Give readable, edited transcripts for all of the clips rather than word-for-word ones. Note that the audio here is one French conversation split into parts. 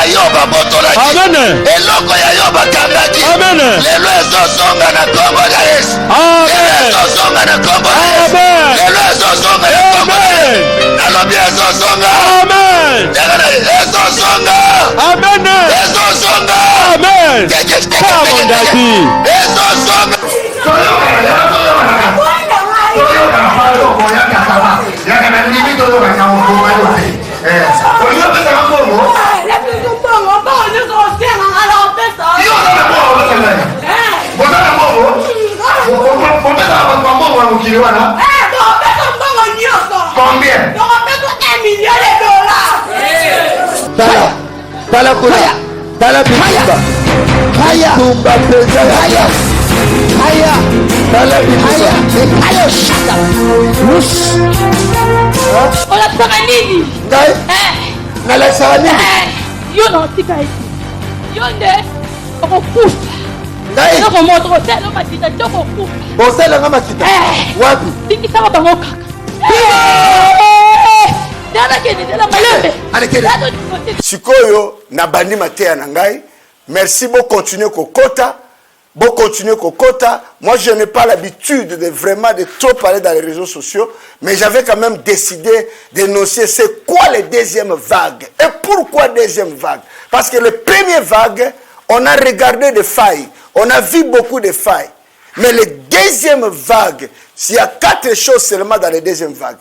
ya yoba botolaki. Amen. Eloko ya yoba kangaki. Amen. Lelo ezozonga na kombo ya Yesu. Amen. Lelo ezozonga na kombo ya Yesu. Amen. Lelo ezozonga na kombo ya Yesu. Nalobi ezozonga. Amen. Ezozonga. Amen. Ezozonga. Amen. Come on, Daddy. Ezozonga. Combien? $1 million. Tala kula. Tala bitumba. Bitumba pesa. Haya. Tala bitumba. Ayo shaka. Unataka nini? Ngai. Ngala sani. Yo no tika hivi. Yo nde okukufa. Ngai. Noko moto telo matita toko kufa. Bosela ngama kita. Wapi? Tikisa bango kaka. Sikoyo na bandi mateya na ngai. Merci, bon continuer kokota. Bon continuer kokota. Moi je n'ai pas l'habitude de vraiment de trop parler dans les réseaux sociaux, mais j'avais quand même décidé d'énoncer c'est quoi les deuxième vague. Et pourquoi deuxième vague? Parce que les premières vagues, on a regardé des failles, on a vu beaucoup de failles. Mais les deuxième vagues, s'il y a 4 choses seulement dans les deuxième vagues.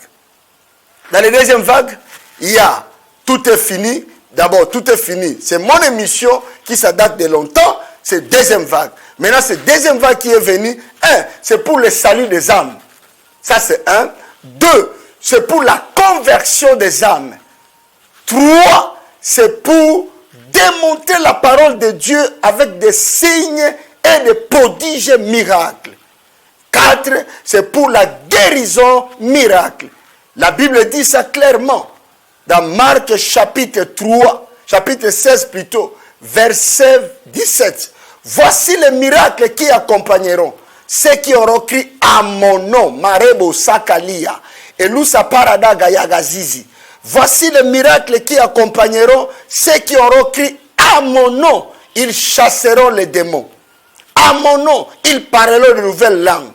Dans les deuxième vagues, il y a tout est fini. D'abord, tout est fini. C'est mon émission qui ça date de longtemps. C'est deuxième vague. Maintenant, c'est deuxième vague qui est venue. 1, c'est pour le salut des âmes. Ça, c'est 1. 2, c'est pour la conversion des âmes. 3, c'est pour démontrer la parole de Dieu avec des signes et des prodiges miracles. 4, c'est pour la guérison miracle. La Bible dit ça clairement. Dans Marc chapitre 3, chapitre 16 plutôt, verset 17. Voici les miracles qui accompagneront ceux qui auront crié à mon nom, Marebo Sakalia, et Lusa Parada Gayagazizi. Voici les miracles qui accompagneront ceux qui auront crié à mon nom, ils chasseront les démons. À mon nom, ils parleront de nouvelles langues.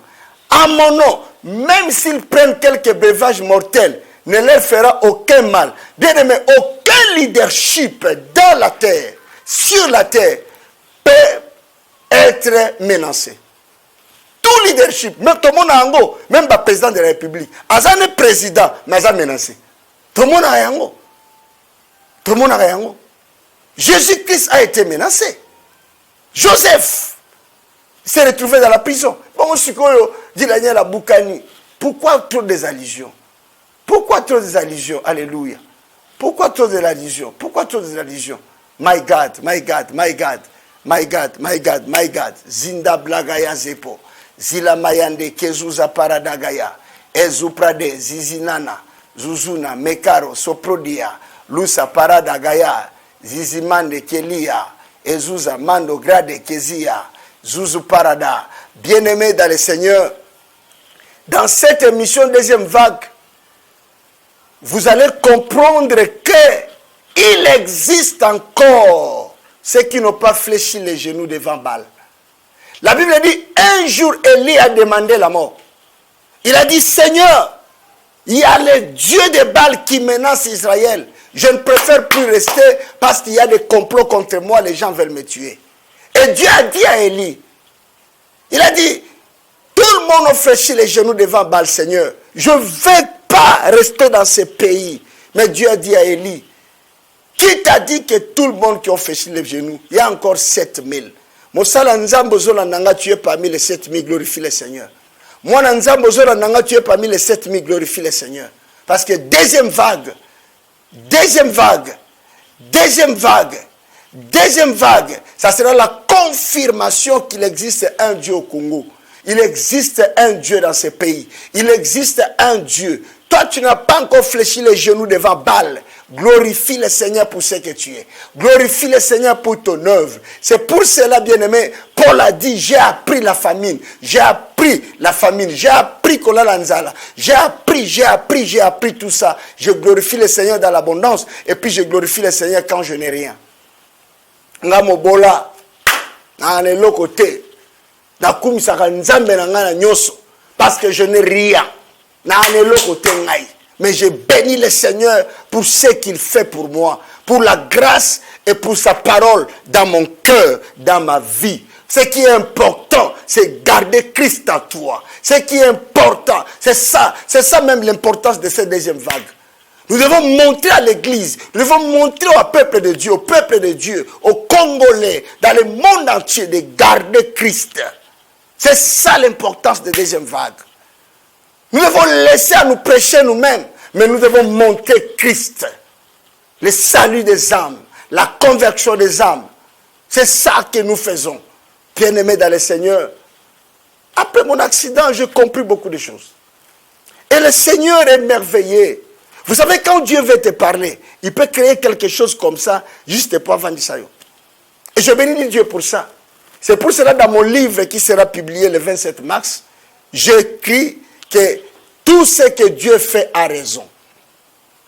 À mon nom, même s'ils prennent quelques breuvages mortels, ne leur fera aucun mal. Bien aimé, aucun leadership dans la terre, sur la terre, peut être menacé. Tout leadership, même tout le monde a un go, même le président de la République, Azan est président, mais Azan menacé. Tout le monde a un go. Tout le monde a un go. Jésus-Christ a été menacé. Joseph s'est retrouvé dans la prison. Bon, dit Daniel Aboukani, pourquoi trop des allusions? Pourquoi trop des allusions? Alléluia. Pourquoi trop des allusions? Pourquoi trop des allusions? My God, my God, my God, my God, my God, my God. Zinda Blagaya Zepo. Zila Mayande Kezuza Paradagaya. Ezuprade, Zizinana, Zuzuna, Mekaro, Soprodia, Lusa Paradagaya, Zizimande Kelia, Ezuza, Mando Grade Kezia, Zuzu Parada. Bien-aimés dans le Seigneur, dans cette émission deuxième vague, vous allez comprendre qu'il existe encore ceux qui n'ont pas fléchi les genoux devant Baal. La Bible dit, un jour, Élie a demandé la mort. Il a dit, Seigneur, il y a le Dieu de Baal qui menace Israël. Je ne préfère plus rester parce qu'il y a des complots contre moi, les gens veulent me tuer. Et Dieu a dit à Élie, il a dit, tout le monde a fléchi les genoux devant Baal, Seigneur. Je ne vais pas rester dans ce pays. Mais Dieu a dit à Élie, qui t'a dit que tout le monde qui a fléchi les genoux, il y a encore 7000. Mosala Nzambo Zola Nanga, tu es parmi les 7000, glorifie le Seigneur. Moi, Nzambo Zola Nanga, tu es parmi les 7000, glorifie le Seigneur. Parce que deuxième vague, ça sera la confirmation qu'il existe un Dieu au Congo. Il existe un Dieu dans ce pays. Il existe un Dieu. Toi, tu n'as pas encore fléchi les genoux devant Baal. Glorifie le Seigneur pour ce que tu es. Glorifie le Seigneur pour ton œuvre. C'est pour cela, bien-aimé, Paul a dit, j'ai appris la famine. J'ai appris la famine. J'ai appris Kolalanzala. J'ai appris tout ça. Je glorifie le Seigneur dans l'abondance. Et puis je glorifie le Seigneur quand je n'ai rien. nga mobola na eloko te nakumisaka nzambe na nga na nyonso parce que je n'ai rien na eloko te ngai. Mais je bénis le Seigneur pour ce qu'il fait pour moi, pour la grâce et pour sa parole dans mon cœur, dans ma vie. Ce qui est important, c'est garder Christ en toi. Ce qui est important, c'est ça même l'importance de cette deuxième vague. Nous devons montrer à l'église, nous devons montrer au peuple de Dieu, aux Congolais, dans le monde entier, de garder Christ. C'est ça l'importance de la deuxième vague. Nous devons laisser à nous prêcher nous-mêmes, mais nous devons montrer Christ. Le salut des âmes, la conversion des âmes. C'est ça que nous faisons. Bien-aimés dans le Seigneur, après mon accident, j'ai compris beaucoup de choses. Et le Seigneur est merveilleux. Vous savez, quand Dieu veut te parler, il peut créer quelque chose comme ça, juste pour vendre ça. Et je bénis Dieu pour ça. C'est pour cela, dans mon livre qui sera publié le 27 mars, j'écris que tout ce que Dieu fait a raison.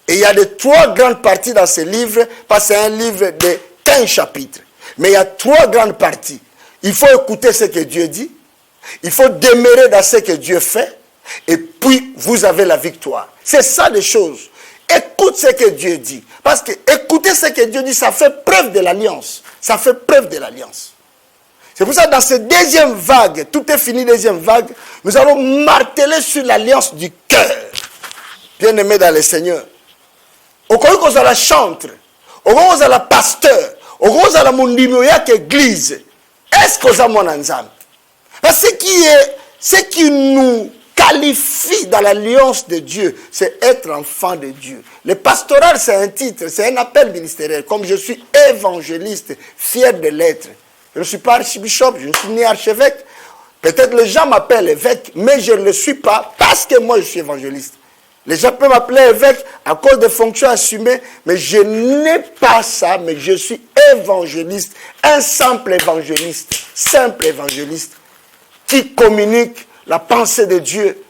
Et il y a de 3 grandes parties dans ce livre, parce que c'est un livre de 15 chapitres. Mais il y a 3 grandes parties. Il faut écouter ce que Dieu dit, il faut demeurer dans ce que Dieu fait, et puis vous avez la victoire. C'est ça les choses. Écoute ce que Dieu dit. Parce que écouter ce que Dieu dit, ça fait preuve de l'alliance. Ça fait preuve de l'alliance. C'est pour ça que dans cette deuxième vague, tout est fini, deuxième vague, nous allons marteler sur l'alliance du cœur. Bien-aimés dans le Seigneur. Au cas où vous allez chanter, au cas où vous allez pasteur, au cas où vous allez mon église, est-ce que vous avez mon ensemble? Parce que ce qui nous qualifie dans l'alliance de Dieu, c'est être enfant de Dieu. Le pastoral, c'est un titre, c'est un appel ministériel. Comme je suis évangéliste, fier de l'être. Je ne suis pas archibishop, je ne suis ni archevêque. Peut-être les gens m'appellent évêque, mais je ne le suis pas parce que moi je suis évangéliste. Les gens peuvent m'appeler évêque à cause des fonctions assumées, mais je n'ai pas ça, mais je suis évangéliste, un simple évangéliste qui communique la pensée de Dieu,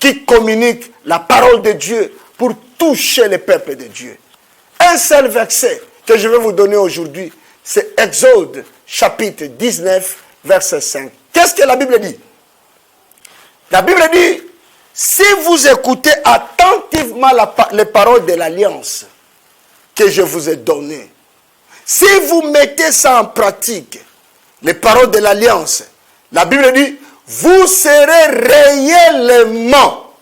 qui communique la parole de Dieu pour toucher le peuple de Dieu. Un seul verset que je vais vous donner aujourd'hui, c'est Exode chapitre 19, verset 5. Qu'est-ce que la Bible dit? La Bible dit, si vous écoutez attentivement les paroles de l'alliance que je vous ai données, si vous mettez ça en pratique, les paroles de l'alliance, la Bible dit, vous serez réellement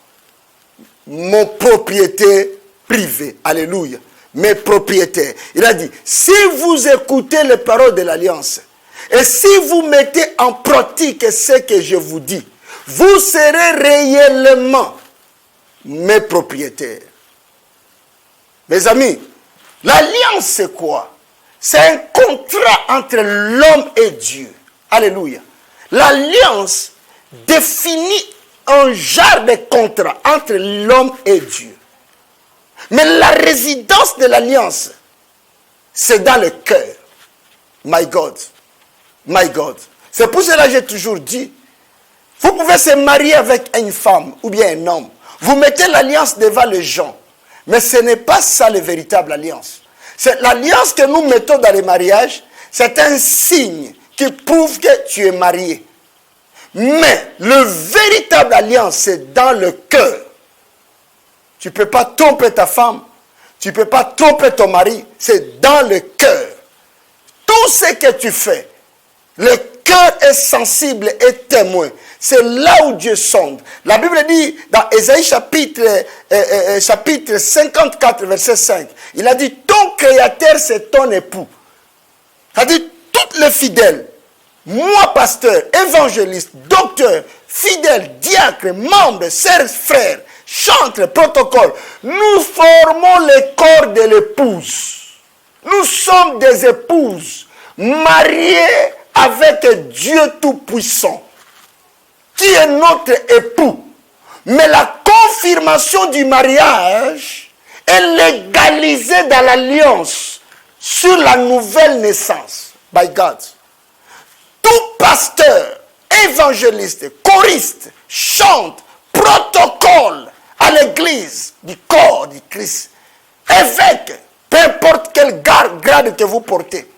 mon propriétaire privé. Alléluia. Mes propriétaires. Il a dit, si vous écoutez les paroles de l'alliance, et si vous mettez en pratique ce que je vous dis, vous serez réellement mes propriétaires. Mes amis, l'alliance c'est quoi? C'est un contrat entre l'homme et Dieu. Alléluia. L'alliance définit un genre de contrat entre l'homme et Dieu. Mais la résidence de l'alliance, c'est dans le cœur. My God. My God. C'est pour cela que j'ai toujours dit, vous pouvez se marier avec une femme ou bien un homme. Vous mettez l'alliance devant les gens. Mais ce n'est pas ça la véritable alliance. C'est l'alliance que nous mettons dans les mariages, c'est un signe qui prouve que tu es marié. Mais le véritable alliance, c'est dans le cœur. Tu ne peux pas tromper ta femme, tu ne peux pas tromper ton mari, c'est dans le cœur. Tout ce que tu fais, le cœur est sensible et témoin. C'est là où Dieu sonde. La Bible dit dans Ésaïe chapitre 54, verset 5, il a dit, ton créateur c'est ton époux. C'est-à-dire, tous les fidèles, moi pasteur, évangéliste, docteur, fidèle, diacre, membre, sœurs, frères, chantre, protocole, nous formons le corps de l'épouse. Nous sommes des épouses mariées avec Dieu Tout-Puissant, qui est notre époux. Mais la confirmation du mariage est légalisée dans l'alliance sur la nouvelle naissance. By God. Tout pasteur, évangéliste, choriste, chante, protocole à l'église du corps du Christ, évêque, peu importe quel grade que vous portez,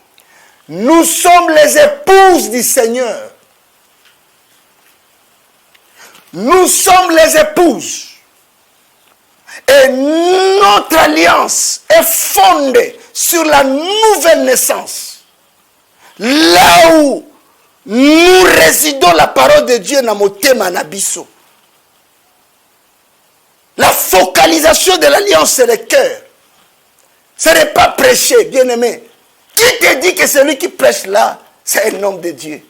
Nous sommes les épouses du Seigneur. Nous sommes les épouses. Et notre alliance est fondée sur la nouvelle naissance. Là où nous résidons la parole de Dieu dans motema na biso. La focalisation de l'alliance, c'est le cœur. Ce n'est pas prêcher, bien-aimé. Qui te dit que celui qui prêche là, c'est un homme de Dieu?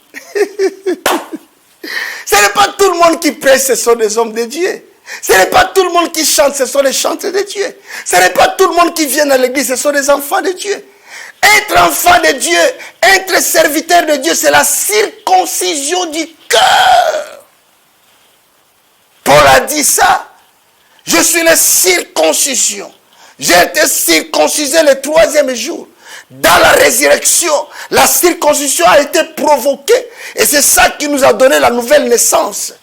Ce n'est pas tout le monde qui prêche, ce sont des hommes de Dieu. Ce n'est pas tout le monde qui chante, ce sont des chanteurs de Dieu. Ce n'est pas tout le monde qui vient à l'église, ce sont des enfants de Dieu. Être enfant de Dieu, être serviteur de Dieu, c'est la circoncision du cœur. Paul a dit ça. Je suis la circoncision. J'ai été circoncisé le 3e jour. Dans la résurrection, la circoncision a été provoquée. Et c'est ça qui nous a donné la nouvelle naissance.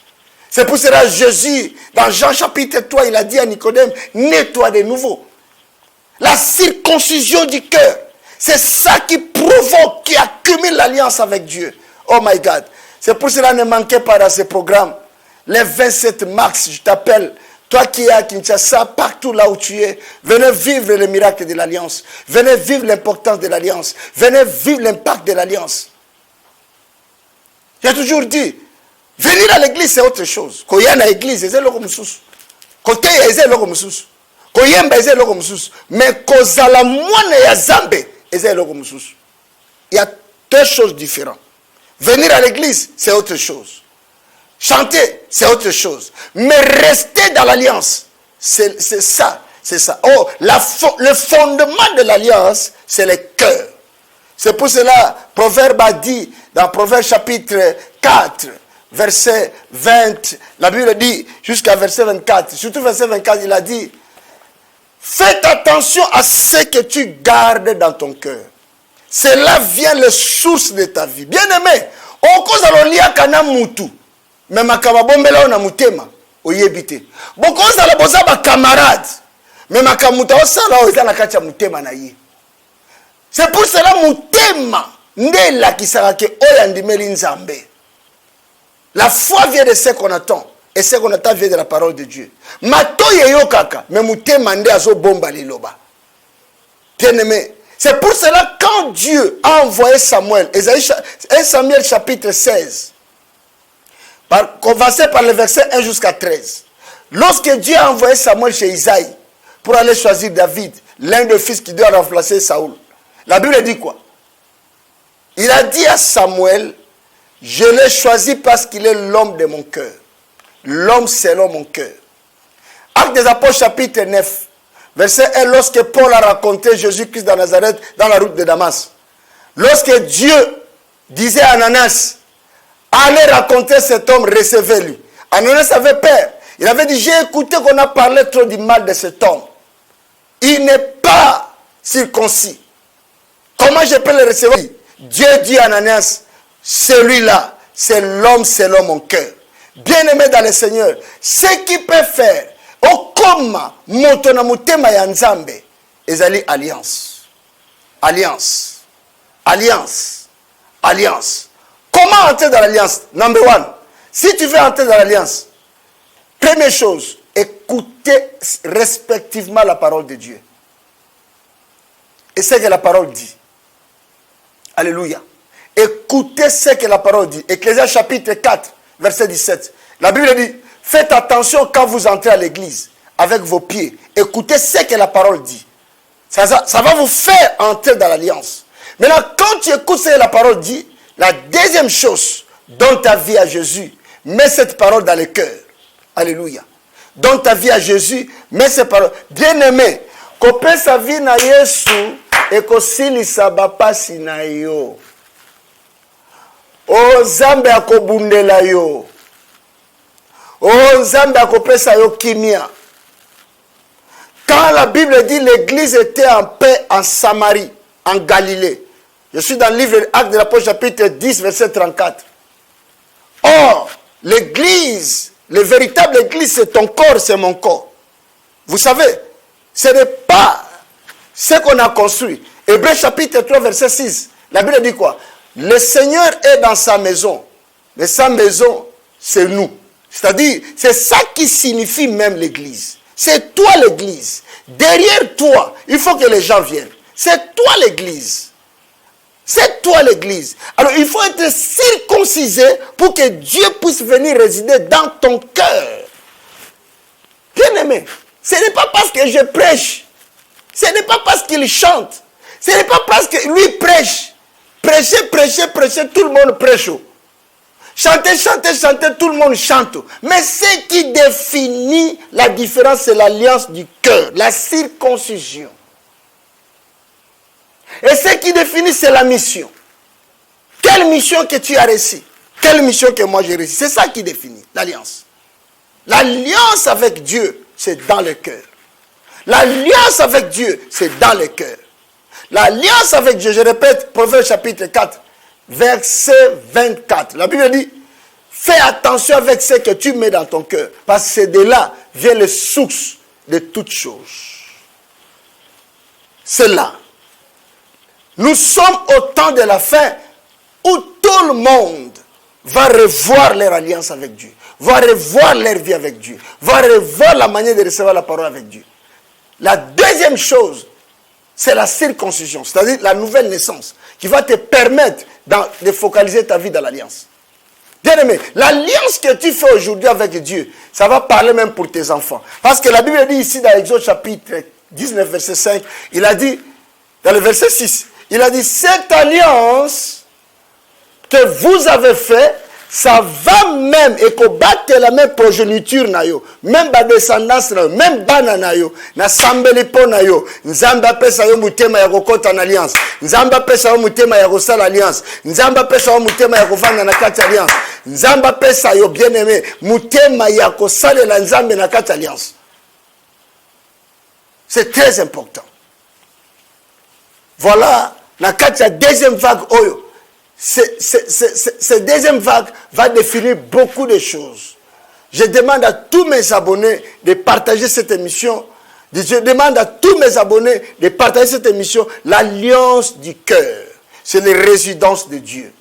C'est pour cela que Jésus, dans Jean chapitre 3, il a dit à Nicodème, nais-toi de nouveau. La circoncision du cœur, c'est ça qui provoque, qui accumule l'alliance avec Dieu. Oh my God. C'est pour cela que ne manquez pas dans ce programme. Les 27 mars, je t'appelle. Toi qui es à Kinshasa, partout là où tu es, venez vivre le miracle de l'alliance. Venez vivre l'importance de l'alliance. Venez vivre l'impact de l'alliance. J'ai toujours dit, venir à l'église c'est autre chose. Quand il y a une église, c'est l'autre chose. Quand il y a l'autre chose. Quand il y a l'autre chose. Mais quand il y a moine et Zambé, c'est l'autre chose. Il y a deux choses différentes. Venir à l'église, c'est autre chose. Chanter, c'est autre chose. Mais rester dans l'alliance, c'est ça. C'est ça. Oh, le fondement de l'alliance, c'est le cœur. C'est pour cela, Proverbe a dit, dans Proverbe chapitre 4, verset 20, la Bible dit, jusqu'à verset 24, surtout verset 24, il a dit, faites attention à ce que tu gardes dans ton cœur. Cela vient les sources de ta vie. Bien aimé, on cause à l'olia kana mutu. Mais ma kababombela na mutema oyebite. Boko za la boza ba camarade. Mais ma kamuta osala oza na kati ya mutema na ye. C'est pour cela mutema ndela kisaka ke oyandimeli nzambe. La foi vient de ce qu'on attend et ce qu'on attend vient de la parole de Dieu. Mato yeyo kaka mais mutema nde azo bomba liloba. Bien-aimé, c'est pour cela quand Dieu a envoyé Samuel, 1 Samuel chapitre 16, commencer par le verset 1 jusqu'à 13. Lorsque Dieu a envoyé Samuel chez Isaïe pour aller choisir David, l'un des fils qui doit remplacer Saoul, la Bible dit quoi? Il a dit à Samuel, je l'ai choisi parce qu'il est l'homme de mon cœur. L'homme selon mon cœur. Actes des Apôtres chapitre 9, verset 1, lorsque Paul a raconté Jésus-Christ de Nazareth dans la route de Damas. Lorsque Dieu disait à Ananas, allez raconter cet homme, recevez-lui. Ananas avait peur. Il avait dit, j'ai écouté qu'on a parlé trop du mal de cet homme. Il n'est pas circoncis. Comment je peux le recevoir? Dieu dit à Ananas, celui-là, c'est l'homme selon mon cœur. Bien-aimé dans le Seigneur, ce qu'il peut faire, okoma motona mutema ya nzambe, ezali alliance. Alliance. Alliance. Alliance. Comment entrer dans l'alliance? Number one, si tu veux entrer dans l'alliance, première chose, écoutez respectivement la parole de Dieu. Et ce que la parole dit. Alléluia. Écoutez ce que la parole dit. Ecclésias chapitre 4, verset 17. La Bible dit, faites attention quand vous entrez à l'église avec vos pieds. Écoutez ce que la parole dit. Ça va vous faire entrer dans l'alliance. Maintenant, quand tu écoutes ce que la parole dit, la deuxième chose, donne ta vie à Jésus, mets cette parole dans le cœur. Alléluia. Donne ta vie à Jésus, mets cette parole. Bien-aimé, kopesa sa vie na Yesu et kosilisa bapasi na yo. O Nzambe akobundela yo. O Nzambe akopesa yo kimia. Quand la Bible dit l'église était en paix en Samarie, en Galilée. Je suis dans le livre Actes de l'Apôtre chapitre 10, verset 34. Or, l'église, le véritable église, c'est ton corps, c'est mon corps. Vous savez, ce n'est pas ce qu'on a construit. Hébreux chapitre 3, verset 6. La Bible dit quoi? Le Seigneur est dans sa maison, mais sa maison, c'est nous. C'est-à-dire, c'est ça qui signifie même l'église. C'est toi l'église. Derrière toi, il faut que les gens viennent. C'est toi l'église. C'est toi l'église. Alors, il faut être circoncisé pour que Dieu puisse venir résider dans ton cœur. Bien-aimé, ce n'est pas parce que je prêche. Ce n'est pas parce qu'il chante. Ce n'est pas parce que lui prêche. Prêcher, prêcher, prêcher, tout le monde prêche. Chanter, chanter, chanter, tout le monde chante. Mais ce qui définit la différence, c'est l'alliance du cœur, la circoncision. Et ce qui définit, c'est la mission. Quelle mission que tu as reçue? Quelle mission que moi j'ai reçue? C'est ça qui définit l'alliance. L'alliance avec Dieu, c'est dans le cœur. L'alliance avec Dieu, c'est dans le cœur. L'alliance avec Dieu, je répète, Proverbe chapitre 4, verset 24. La Bible dit, fais attention avec ce que tu mets dans ton cœur, parce que c'est de là vient le source de toutes choses. C'est là. Nous sommes au temps de la fin où tout le monde va revoir leur alliance avec Dieu, va revoir leur vie avec Dieu, va revoir la manière de recevoir la parole avec Dieu. La deuxième chose, c'est la circoncision, c'est-à-dire la nouvelle naissance, qui va te permettre de focaliser ta vie dans l'alliance. Bien-aimé, l'alliance que tu fais aujourd'hui avec Dieu, ça va parler même pour tes enfants. Parce que la Bible dit ici dans Exode chapitre 19, verset 5, il a dit, dans le verset 6, il a dit, cette alliance que vous avez fait, ça va même et combattre la même progéniture na yo, même ba descendance na yo, même bana na yo, na sambeli po na yo, nzamba pesa yo mutema ya kokota na alliance, nzamba pesa yo mutema ya kosala alliance, nzamba pesa yo mutema ya kovanda na kati alliance, nzamba pesa yo bien aimé mutema ya kosala la nzambe na kati alliance. C'est très important. Voilà, na kati ya deuxième vague oyo. Cette deuxième vague va définir beaucoup de choses. Je demande à tous mes abonnés de partager cette émission. Je demande à tous mes abonnés de partager cette émission. L'alliance du cœur, c'est les résidences de Dieu.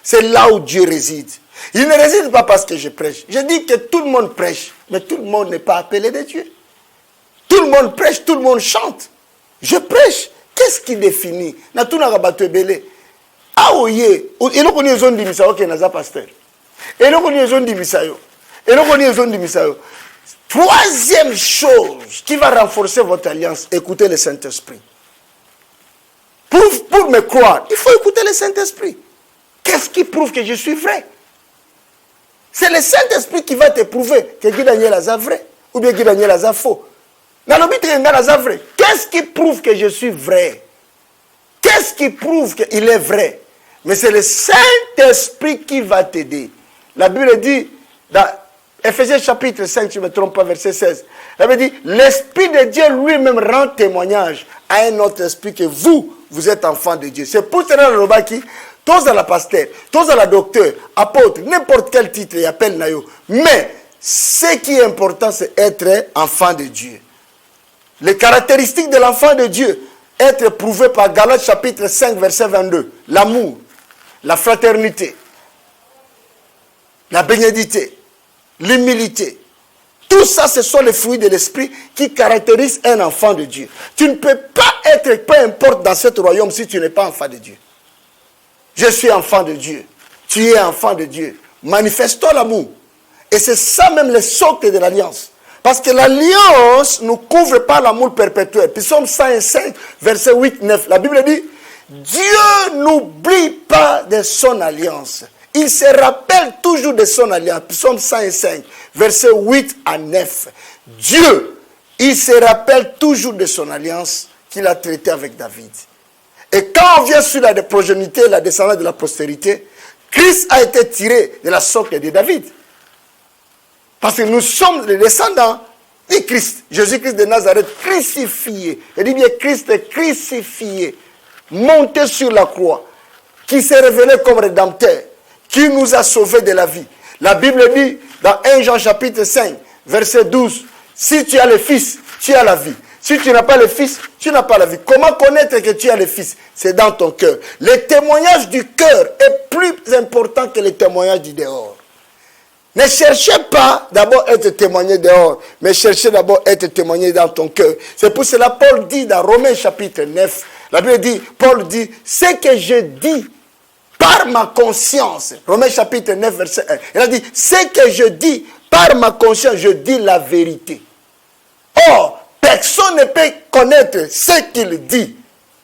C'est là où Dieu réside. Il ne réside pas parce que je prêche. Je dis que tout le monde prêche, mais tout le monde n'est pas appelé de Dieu. Tout le monde prêche, tout le monde chante. Je prêche. Qu'est-ce qui définit? Ah oui, et nous connaissons des missions qui sont pasteur. Et nous connaissons des missions. Et nous connaissons des missions. Troisième chose qui va renforcer votre alliance, écoutez le Saint-Esprit. Pour me croire, il faut écouter le Saint-Esprit. Qu'est-ce qui prouve que je suis vrai? C'est le Saint-Esprit qui va te prouver que Guy Daniel a vrai ou bien Guy Daniel a faux. Qu'est-ce qui prouve que je suis vrai? Qu'est-ce qui prouve qu'il est vrai? Mais c'est le Saint-Esprit qui va t'aider. La Bible dit, dans Ephésiens chapitre 5, je ne me trompe pas, verset 16, la Bible dit, l'Esprit de Dieu lui-même rend témoignage à un autre esprit que vous êtes enfants de Dieu. C'est pour cela que qui tous à la pasteur, tous à la docteur, apôtre, n'importe quel titre, il appelle Nayo. Mais ce qui est important, c'est être enfant de Dieu. Les caractéristiques de l'enfant de Dieu, être prouvé par Galates chapitre 5, verset 22. L'amour, la fraternité, la bénédicité, l'humilité. Tout ça, ce sont les fruits de l'esprit qui caractérisent un enfant de Dieu. Tu ne peux pas être, peu importe dans ce royaume, si tu n'es pas enfant de Dieu. Je suis enfant de Dieu. Tu es enfant de Dieu. Manifeste-toi l'amour. Et c'est ça même le socle de l'alliance. Parce que l'alliance nous couvre par l'amour perpétuel. Psaume 105, verset 8-9. La Bible dit, Dieu n'oublie pas de son alliance. Il se rappelle toujours de son alliance. Psaume 105, verset 8 à 9. Dieu, il se rappelle toujours de son alliance qu'il a traitée avec David. Et quand on vient sur la progéniture, la descendance de la postérité, Christ a été tiré de la socle de David. Parce que nous sommes les descendants de Christ. Jésus-Christ de Nazareth crucifié. Je dis bien Christ crucifié, monté sur la croix, qui s'est révélé comme rédempteur, qui nous a sauvés de la vie. La Bible dit dans 1 Jean chapitre 5, verset 12, si tu as le Fils, tu as la vie. Si tu n'as pas le Fils, tu n'as pas la vie. Comment connaître que tu as le Fils? C'est dans ton cœur. Le témoignage du cœur est plus important que le témoignage du dehors. Ne cherchez pas d'abord être témoigné dehors, mais cherchez d'abord être témoigné dans ton cœur. C'est pour cela que Paul dit dans Romains chapitre 9, la Bible dit, Paul dit, ce que je dis par ma conscience, Romains chapitre 9, verset 1, il a dit, ce que je dis par ma conscience, je dis la vérité. Or, personne ne peut connaître ce qu'il dit,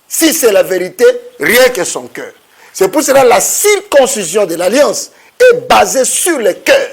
si c'est la vérité, rien que son cœur. C'est pour cela que la circoncision de l'alliance est basée sur le cœur.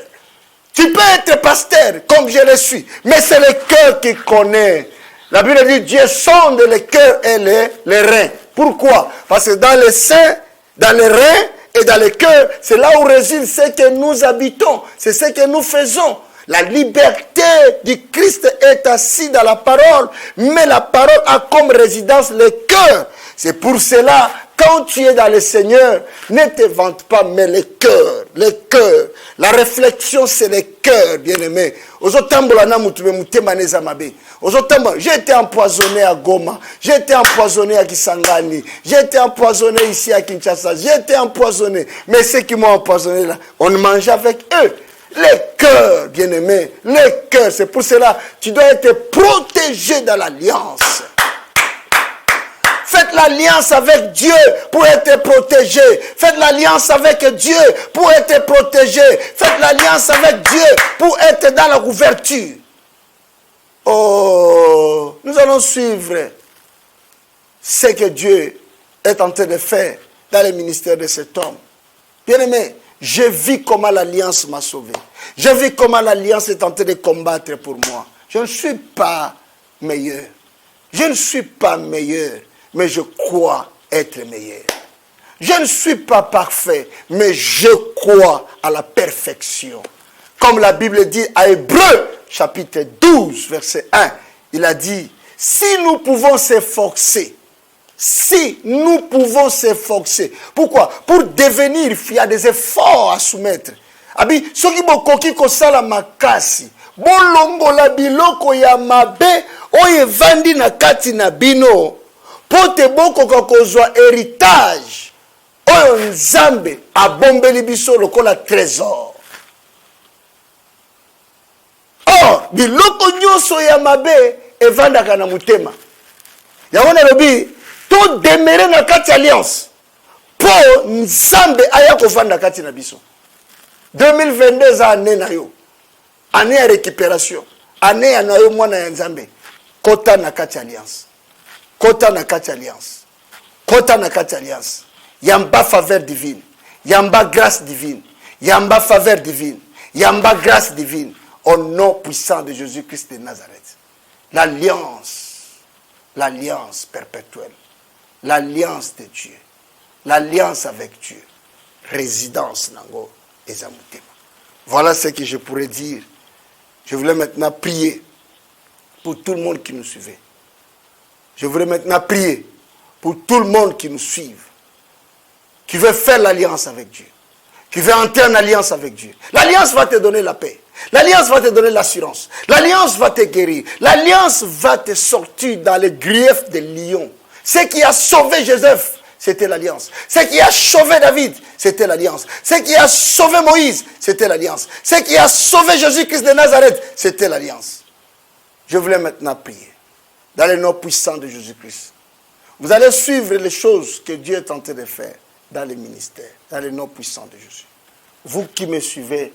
Tu peux être pasteur comme je le suis, mais c'est le cœur qui connaît. La Bible dit Dieu sonde le cœur et les reins. Pourquoi? Parce que dans les seins, dans les reins et dans le cœur, c'est là où réside ce que nous habitons, c'est ce que nous faisons. La liberté du Christ est assise dans la parole, mais la parole a comme résidence le cœur. C'est pour cela, quand tu es dans le Seigneur, ne te vante pas, mais le cœur, le cœur. La réflexion, c'est le cœur, bien-aimé. J'ai été empoisonné à Goma, j'ai été empoisonné à Kisangani, j'ai été empoisonné ici à Kinshasa, j'ai été empoisonné. Mais ceux qui m'ont empoisonné là, on mange avec eux. Le cœur, bien-aimé, le cœur. C'est pour cela que tu dois être protégé dans l'alliance. Faites l'alliance avec Dieu pour être protégé. Faites l'alliance avec Dieu pour être protégé. Faites l'alliance avec Dieu pour être dans la couverture. Oh, nous allons suivre ce que Dieu est en train de faire dans le ministère de cet homme. Bien-aimé, je vis comment l'alliance m'a sauvé. Je vis comment l'alliance est en train de combattre pour moi. Je ne suis pas meilleur. Je ne suis pas meilleur, mais je crois être meilleur. Je ne suis pas parfait, mais je crois à la perfection. Comme la Bible dit à Hébreux, chapitre 12, verset 1, il a dit, si nous pouvons s'efforcer, si nous pouvons s'efforcer. Pourquoi? Pour devenir, il y a des efforts à soumettre. Abi, soki bokoki kosala makasi, bolongola biloko ya mabe, oye vandi na kati na bino, pote bokoka kozwa héritage, oyo nzambe abombeli biso lokola trésor. Or, biloko nyonso ya mabe, evandaka na mutema. Yawona lobi, tout demeurer dans la alliance pour nzambe aya kovanda kati na biso. 2022 année na yo, année de récupération, année na yo mwana ya nzambe, kota na kati alliance, kota na kati alliance, kota na kati alliance. Yamba faveur divine, yamba grâce divine, yamba faveur divine, yamba grâce divine, au nom puissant de Jésus-Christ de Nazareth. L'alliance perpétuelle. L'alliance de Dieu, l'alliance avec Dieu, résidence nango ezamutema. Voilà ce que je pourrais dire. Je voulais maintenant prier pour tout le monde qui nous suivait. Je voulais maintenant prier pour tout le monde qui nous suive, qui veut faire l'alliance avec Dieu, qui veut entrer en alliance avec Dieu. L'alliance va te donner la paix. L'alliance va te donner l'assurance. L'alliance va te guérir. L'alliance va te sortir dans les griefs des lions. Ce qui a sauvé Joseph, c'était l'alliance. Ce qui a sauvé David, c'était l'alliance. Ce qui a sauvé Moïse, c'était l'alliance. Ce qui a sauvé Jésus-Christ de Nazareth, c'était l'alliance. Je voulais maintenant prier dans le nom puissant de Jésus-Christ. Vous allez suivre les choses que Dieu est en train de faire dans les ministères, dans le nom puissant de Jésus. Vous qui me suivez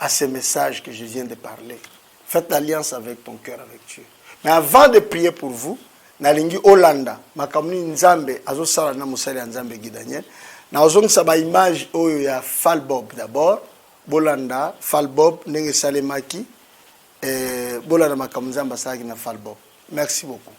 à ce message que je viens de parler, faites l'alliance avec ton cœur, avec Dieu. Mais avant de prier pour vous, nalingi Olanda makamuni nzambe azosala na musali ya nzambe Guy Daniel na ozongisa ba image oyo ya Falbob d'abord bolanda Falbob ndenge salemaki bolanda makamuni nzambe asalaki na Falbob. Merci beaucoup.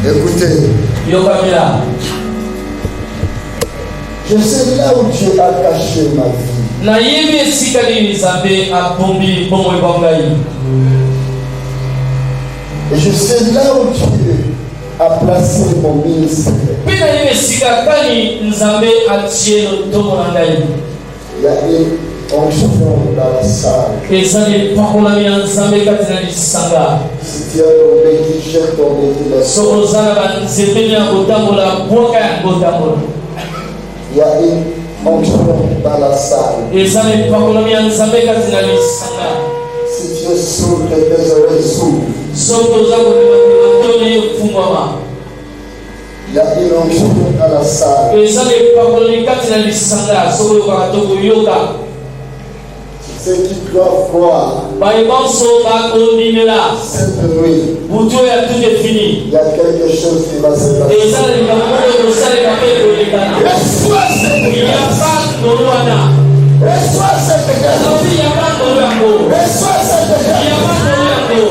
Écoutez, je sais là où Dieu a caché ma vie. Et je sais là où Dieu a placé mon ministère. Il y a une onction dans la salle. Si tu as ton béni, jette ton béni là. Il y a une onction dans la salle. Si tu es sourd, que tes oreilles s'ouvrent. Il y a une onction dans la salle. Ceux qui doivent croire cette nuit, il y a quelque chose qui va se passer. Reçois cette grâce. Reçois cette grâce. Reçois cette grâce.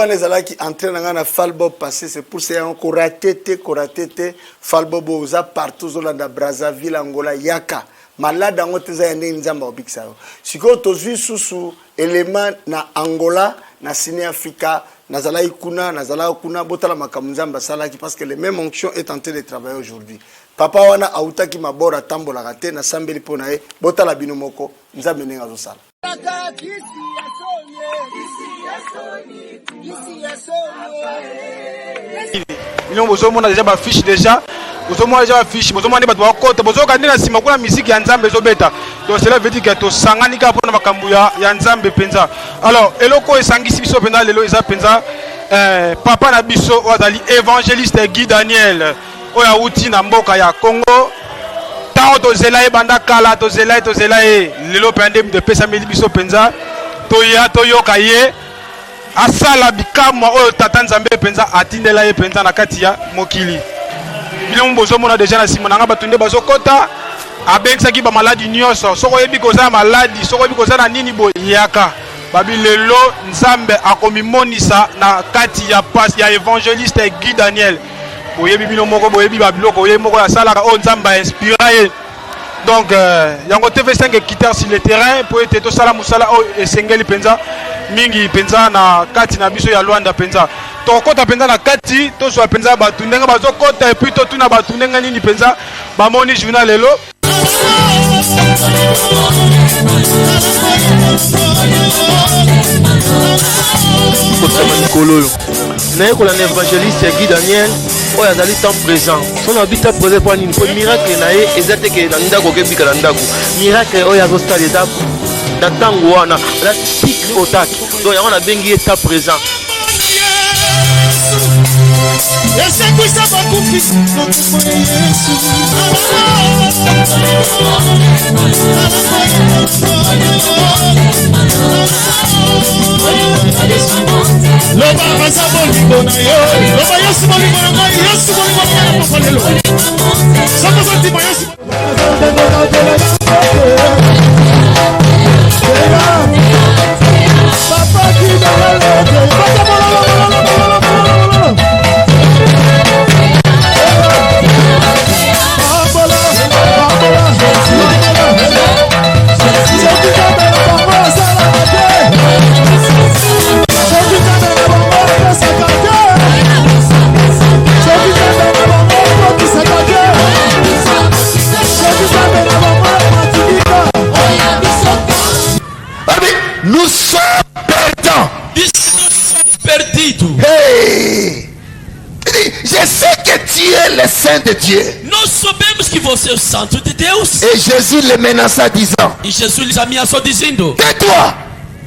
wana ezalaki entrée na nga na Falbo passé, c'est pour ça qu'on raté Falbo boza partout zolanda Brazzaville, Angola, Yaka. Malade en oteza yande nzamba obikisa. Siko tozwi susu élément na Angola, na Sine Africa, na zala kuna botala makamuzamba salaki parce que les mêmes onctions est en train de travailler aujourd'hui. Papa wana autaki mabora tambola raté na sambeli ponae botala binomoko nzambe nenga zo sala. Nous avons déjà ma fiche déjà. Nous avons déjà ma fiche. Nous avons déjà ma côte. Nous avons déjà la musique Yanzambe Zobeta. Donc cela veut dire que tu sanganika pour na makambuya Yanzambe penza. Alors eloko esangisi biso penza lelo eza penza papa na biso ozali évangéliste Guy Daniel oya uti na mboka ya Congo. Tant tozela e banda kala tozela e lelo pende de pesa meli biso penza. Toya toyoka ye asala bikamwa oyo tata nzambe penza atindela ye penza na kati ya mokili. Bilongo bozomona déjà na sima nanga batunde bazokota abengisaki ba maladi nyonso soko yebi koza maladi soko yebi koza na nini boyaka babi lelo nzambe akomimonisa na kati ya pas ya évangéliste Guy Daniel boyebi bino moko boyebi babiloko yebi moko ya salaka o nzambe inspiré. Donc yango TV5 quitter sur le terrain pour être to sala musala o esengeli penza mingi penza na kati na biso ya Luanda penza to kota penza na kati to so penza batu ndenga bazokota et puis to tuna batu ndenga nini penza ba moni journal lelo mais quand l'évangéliste Guy Daniel oh azali temps présent son habitat posé pour une miracle naé ezate ke nanda ko kebika nanda ko miracle oh yazo stade da tango wana la tic au tac donc on a bengi état présent Nous sommes perdants. Hey! Je sais que tu es le Saint de Dieu. Nós sabemos que você é o Santo de Deus. Et Jésus le menaça disant: E Jesus lhes ameaçou dizendo: tais-toi,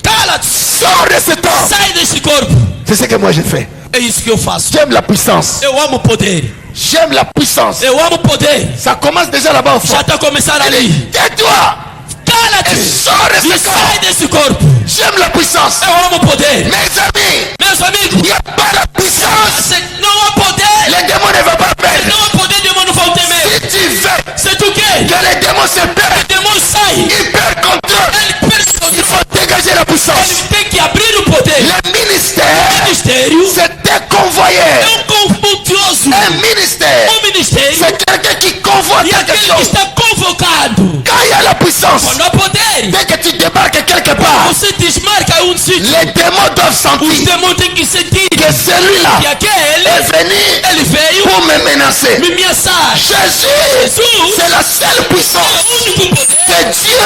cala-te, sors de cet homme. sai desse corpo. C'est ce que moi je fais. É isso que eu faço. J'aime la puissance. Eu amo o poder. J'aime la puissance. Eu amo o poder. Ça commence déjà là-bas au fond. Já está começando ali. Tais-toi, Cala-te, sors de e ce corps. sai desse corpo. J'aime la puissance. Eu amo o poder. Mes amis, Meus amigos, il n'y a pas la puissance. não há poder. Les démons ne vont pas perdre. Não há poder, demônio não vão temer. Si tu veux C'est o quê? que les démons se perdent, O demônio sai. ils perdent contrôle. Ele perde o Il controle. faut dégager la puissance. Ele tem que abrir o poder. Le ministère, O ministério c'est convoyé. é confutuoso. Un ministère, O ministério c'est quelqu'un qui convoie e quelque aquele que chose. está convocado. Quand il y a la puissance, Quando há poder, dès que tu débarques quelque part, você desmarca sítio. les démons doivent Os sentir demônios têm que sentir que celui-là que aquele, est venu ele veio pour me menacer. me ameaçar. Jésus, Jesus c'est la seule é puissance o único poder que Dieu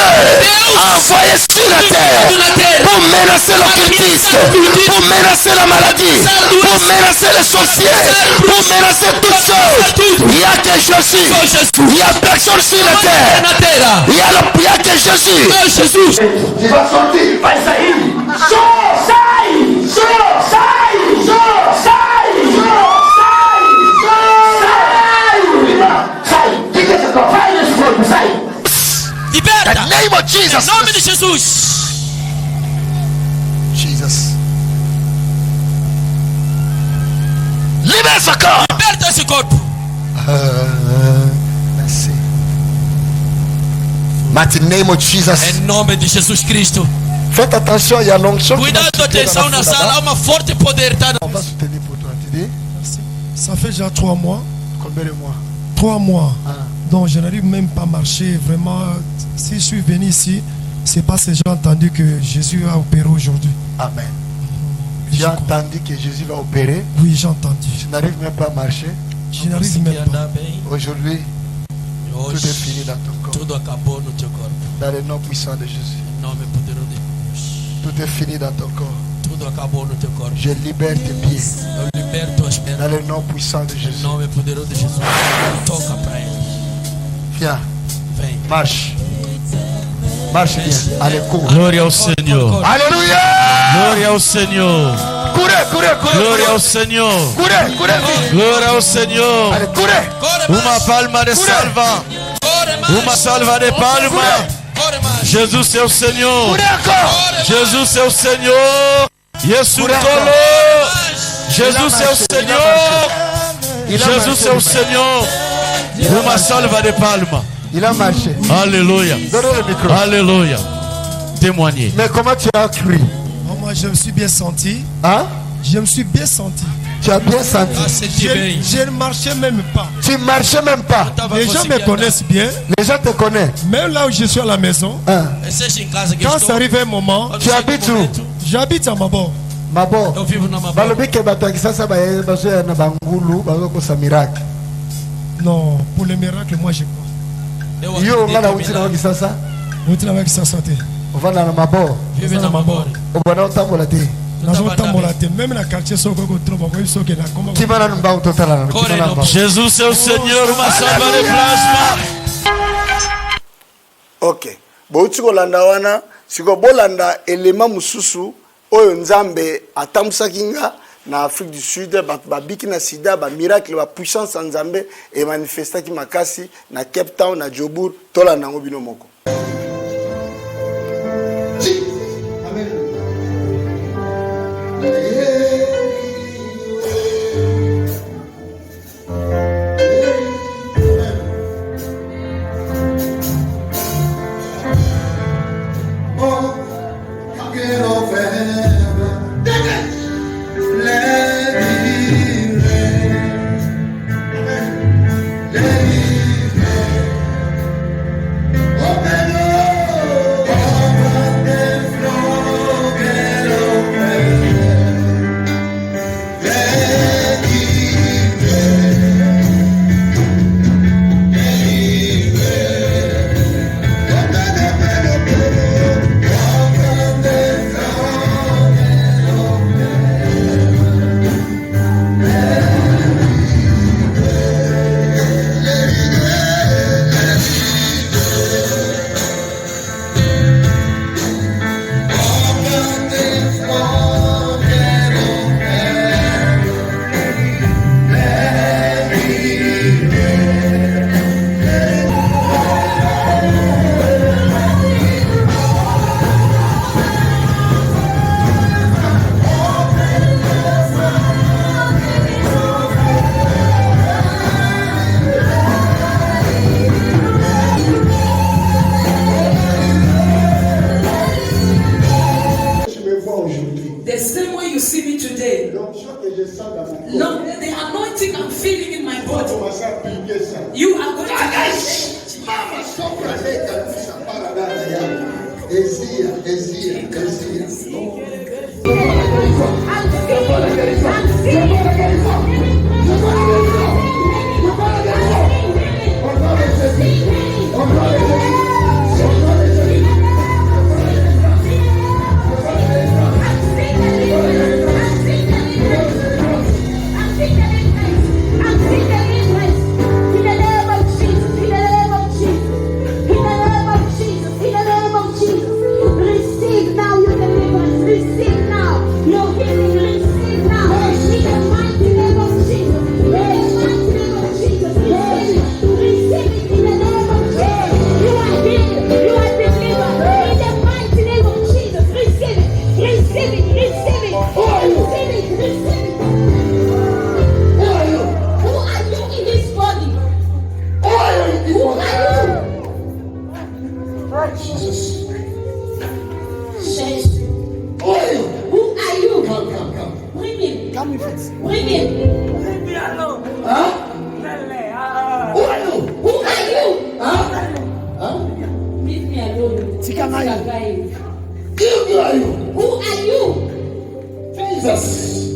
a envoyé sur la terre pour menacer l'occultisme, pour menacer la maladie, pour menacer les sorciers, pour menacer toutes choses. Il n'y a que Jésus. Il n'y a personne sur la terre. na terra. Il y a que Jésus. É Jesus. Tu vas sortir. Vai sair. Sors, sai, sors, sai, sors, sai, sors, sai, sai, diga ce qu'on fait, le corpo, sai. Liberta. The name of Jesus. Em nome de Jesus. Jesus. Libère ce corps. Liberta esse corpo. Merci. Mighty name of Jesus. Em nome de Jesus Cristo. Faites attention, il y a l'onction. Cuidado, atenção na sala, há uma forte poder. On va soutenir pour toi, tu dis? Merci. Ça fait déjà 3 mois. Combien de mois? 3 mois. Ah. Donc je n'arrive même pas à marcher. Vraiment, si je suis venu ici, c'est parce que j'ai entendu que Jésus a opéré aujourd'hui. Amen. J'ai entendu que Jésus va opérer. Oui, j'ai entendu. Je n'arrive même pas à marcher. Je n'arrive même pas. Aujourd'hui, tout est fini dans ton corps. Tudo acabou no teu corpo. Dans le nom puissant de Jésus. Em nome poderoso de Deus. Tout est fini dans ton corps. Tudo acabou no teu corpo. Je libère tes pieds. Eu liberto tuas Dans pernas. le nom puissant de Em Jésus. nome poderoso de Jesus. Toca para ele. Viens, Vem. marche. Marche bien. Allez, cours. Glória ao Senhor. Alléluia. Glória ao Senhor. Courez, courez, courez. Glória ao Senhor. Courez, courez. Glória ao Senhor. Allez, courez. Corre Uma mais. palma de salva. Corre mais. Uma salva de palma. Corre mais. Jesus é o Senhor. Courez encore. Jesus é o Senhor. Yesu Courez Tolo. encore. Jesus é o Senhor. Jesus é o Senhor. Uma salva de palma. Il a marché. Aleluia. Donnez le micro. Aleluia. Témoignez. Mais comment tu as cru? Moi, je me suis bien senti. Hein? Je me suis bien senti. Tu as bien senti. Ah, senti bem. Je ne marchais même pas. Tu marchais même pas. Les gens me connaissent bien. Les gens te connaissent. Même là où je suis à la maison, Hein? Seja em casa que quand estou. ça arrive un moment, Tu habites où? j'habite à Mabo. Mabo. Eu vivo na Mabó. Balobi ke bato ya kisasa bazoya na bangulu bazokosa miracle. Non, pour les miracles, moi je crois. Eu Yo nga na uti acredito na em milagre. kisasa Vous êtes avec ça sauté. ovanda na mabo Vive na Mabó. obona otambola te Nazotambola te. Même na quartier soko ko trop ba ko soke na koma. kimana numba utotala na Corre kimana no numba. Jesus é o Senhor. Uma salva de plasma. Ok, bouti kolanda wana siko bolanda elema mususu oyo nzambe atambusaki nga na Afrique du Sud bato babiki na sida ba miracle ba puissance ya nzambe e manifestaki makasi na Cape Town na Joburg tolanda yango bino moko. The same way you see me today. No, the anointing I'm feeling in my body. You are going Receive now your deliverance. are you? Who are you? Who are you? Jesus.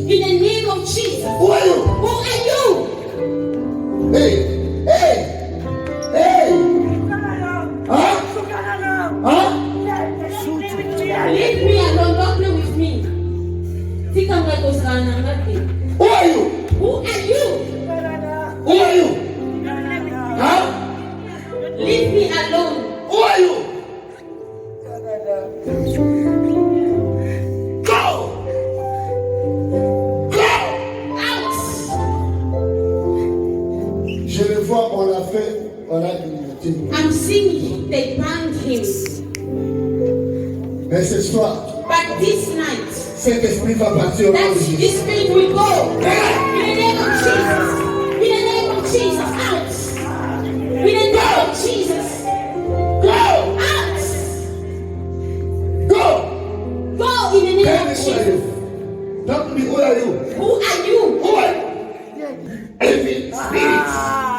In the name of Jesus. Who are you? Who are you? Hey, hey, hey. Huh? Huh? Leave me alone. Don't play with me. Think I'm going to stand and nothing. Who are you? Who are you? Who are you? Huh? Leave me alone. Who are you? Go! Go! Out. Je le vois, on l'a fait, on a limité. I'm seeing they banned him. Mais ce soir, But this night, cet esprit va partir au nom that de Jésus. this spirit will go. In the name of Jesus. In the name of Jesus. Out. In the name of Jesus. Go! Out. Go! Go in the name Tell of me who are Jesus. you? Talk to me, who are you? Who are you? Who are you? Enemy spirit.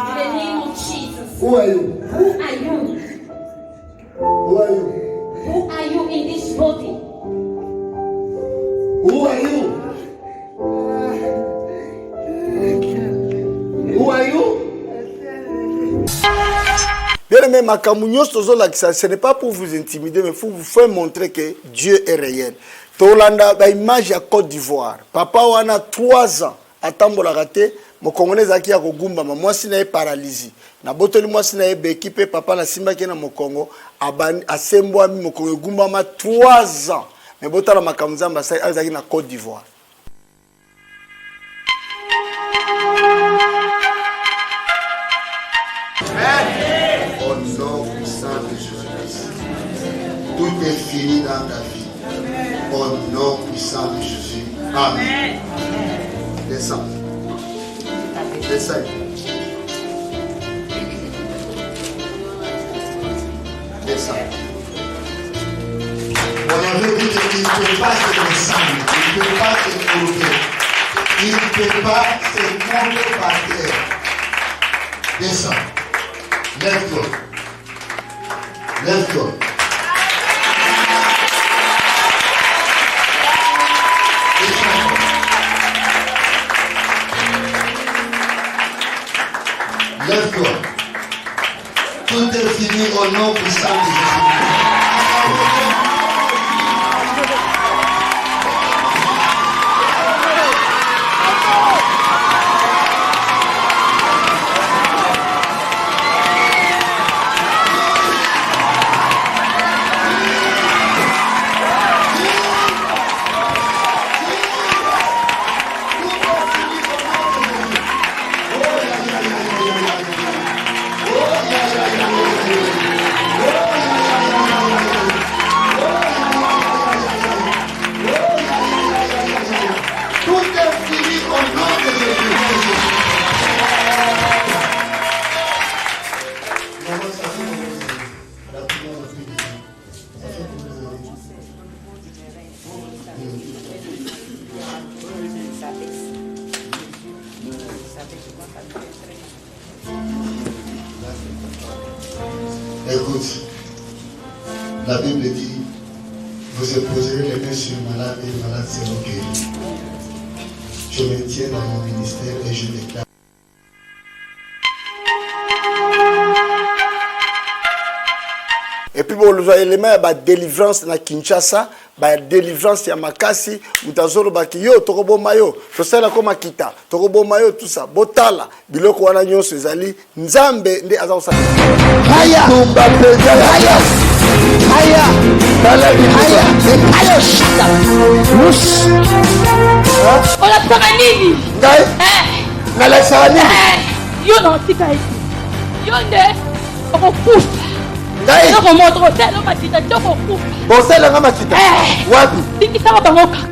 In the name of Jesus. Who are you? Who are you? Who are you? Who are you in this body? Who are you? Who are you? Bien aimé, makambu nyonso tozolakisa, ce n'est pas pour vous intimider, mais pour vous faire montrer que Dieu est réel. Tolanda ba image ya Côte d'Ivoire. Papa wana 3 ans atambolaka te, mokongolais aki ya kogumba mwasi na ye paralysie. Na botoli mwasi na ye beki pe papa na simbaki na mokongo asembwami mokongo gumbama 3 ans. Mais botala makambu nzamba sai azaki na Côte d'Ivoire. Au nom puissant de Jésus-Christ, tout est fini dans ta vie. Au nom puissant de Jésus. Amen. Descends. Descends. Descends. On avait dit qu'il ne peut pas se descendre, il ne peut pas se trouver, il ne peut pas se tomber par terre. Descends. Lève-toi. Lève-toi. Lève-toi. Tout est fini au nom puissant de Jésus. Écoute, la Bible dit, vous imposerez les mains sur le malade et le malade sera guéri. Je me tiens dans mon ministère et je déclare. Et puis bon, le élément il y a délivrance na Kinshasa, ba délivrance ya makasi, mutazolo baki yo tokobo mayo, tosala koma kita, tokobo mayo tout ça, botala, biloko wana nyonso ezali nzambe nde azosala. Haya tumba peza haya. Haya bala haya. Haya shaka. Mus. Ola tsaka nini? Ngai. Ngala sani. Yo na tika iti. Yo nde okokufa. Ngai. Yo moto telo matita toko kufa. Bosela ngama kita. Wapi? Tikisa bango kaka.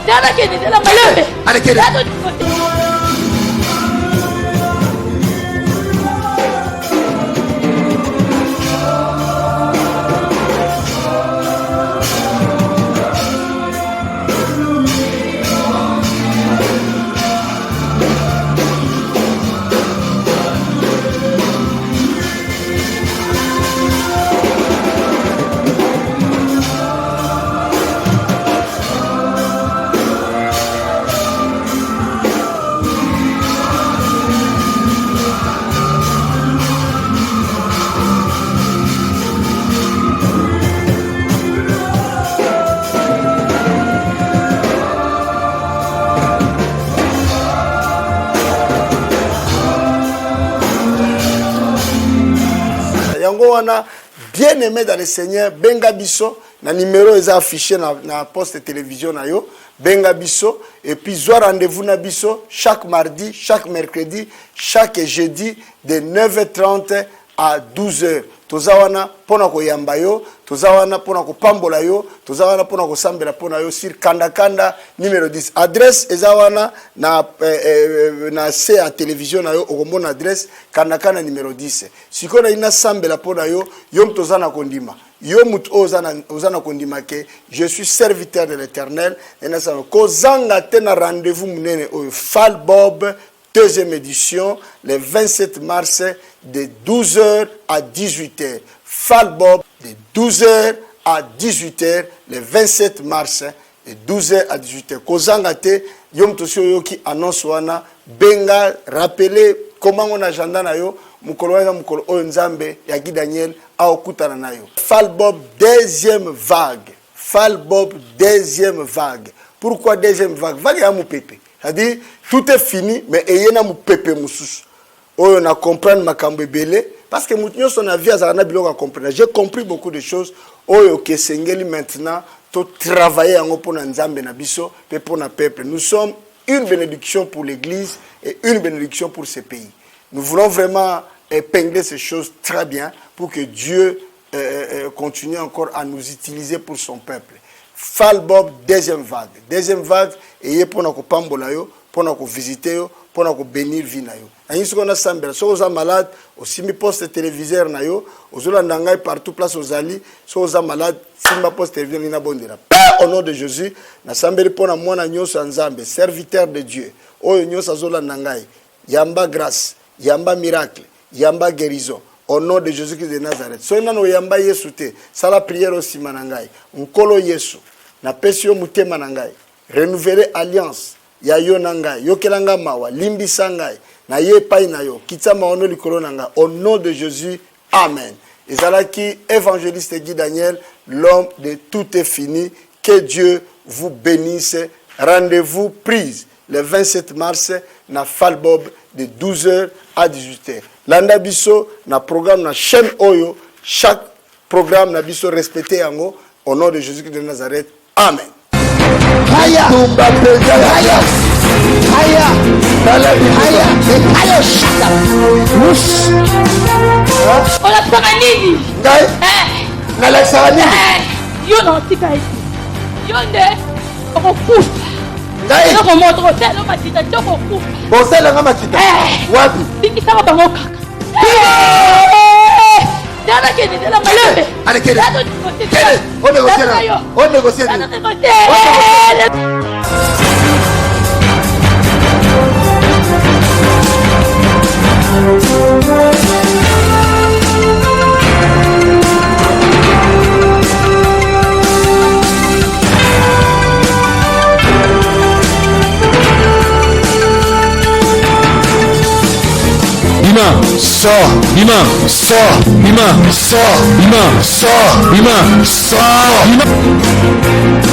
Dala kene dala malembe. Ale kene. yango wana bien aimé dans le Seigneur benga biso na numéro est affiché na poste télévision na yo benga biso et puis zo rendez-vous na biso chaque mardi, chaque mercredi, chaque jeudi de 9h30 à 12h. Tozawana pona ko yamba yo, tozawana pona ko pambola yo, tozawana pona ko sambela pona yo sur Kanda Kanda numéro 10. Adresse ezawana na na C à télévision na yo okomona adresse Kanda Kanda numéro 10. Sikona ina sambela pona yo, yom tozana kondima. Yo mut ozana kondima ke je suis serviteur de l'Éternel et na sa ko zanga tena rendez-vous munene o Fall Bob deuxième édition, le 27 mars, de 12h à 18h. Fall Bob, de 12h à 18h, le 27 mars, de 12h à 18h. Kozangate, yom tosio yo ki annonce wana, benga, rappelez comment on agenda na yo, mukolo wana mukolo Nzambe, yaki Daniel, a okutana na yo. Fall Bob, deuxième vague. Fall Bob, deuxième vague. Pourquoi deuxième vague? Vague ya mupete. C'est-à-dire, tout est fini, mais il y a un peu on a compris makambo ebele parce que mutinyo son avis azana biloko a comprendre. J'ai compris beaucoup de choses. Oyo ke sengeli maintenant to travailler en pour Nzambe na biso et pour na peuple. Nous sommes une bénédiction pour l'église et une bénédiction pour ce pays. Nous voulons vraiment épingler ces choses très bien pour que Dieu continue encore à nous utiliser pour son peuple. Fall Bob deuxième vague. Deuxième vague et pour na ko pambola yo, pour na ko visiter yo, pour na ko bénir vie na yo. Aïe ce qu'on a sambela, so oza malade, aussi mi poste téléviseur na yo, ozola ndangai partout place aux ali, so oza malade, simba poste téléviseur ni na bondela. Père au nom de Jésus, na sambeli pour na mwana nyoso Nzambe, serviteur de Dieu. Oyo nyoso azola ndangai, yamba grâce, yamba miracle, yamba guérison. Au nom de Jésus-Christ de Nazareth. So nano yamba Yesu te, sala prière aussi manangai. Nkolo Yesu, na pesi yo mutema nangai. Renouveler alliance ya yo nangai, yo kelanga mawa, limbi sangai, na ye pai na yo, kitama ono likolo nangai. Au nom de Jésus, amen. Ezalaki évangéliste Guy Daniel, l'homme de tout est fini. Que Dieu vous bénisse. Rendez-vous prise le 27 mars na Fall Bob de 12h à 18h. Landa biso na programme na chaîne Oyo, chaque programme na biso respecté yango au nom de Jésus-Christ de Nazareth. Amen. Haya tumba pesa haya haya haya haya shaka mus Ola tsaka nini? ngai na la sani Yo na tika iti. Yo nde okufa. ngai Yo moto telo matita toko kufa. bosela nga matita wapi Bikisa bango kaka. Dala kene dala malembe. ale kene kene on négocier Bima, sors Bima, sors Bima, sors Bima, sors Bima, sors Bima.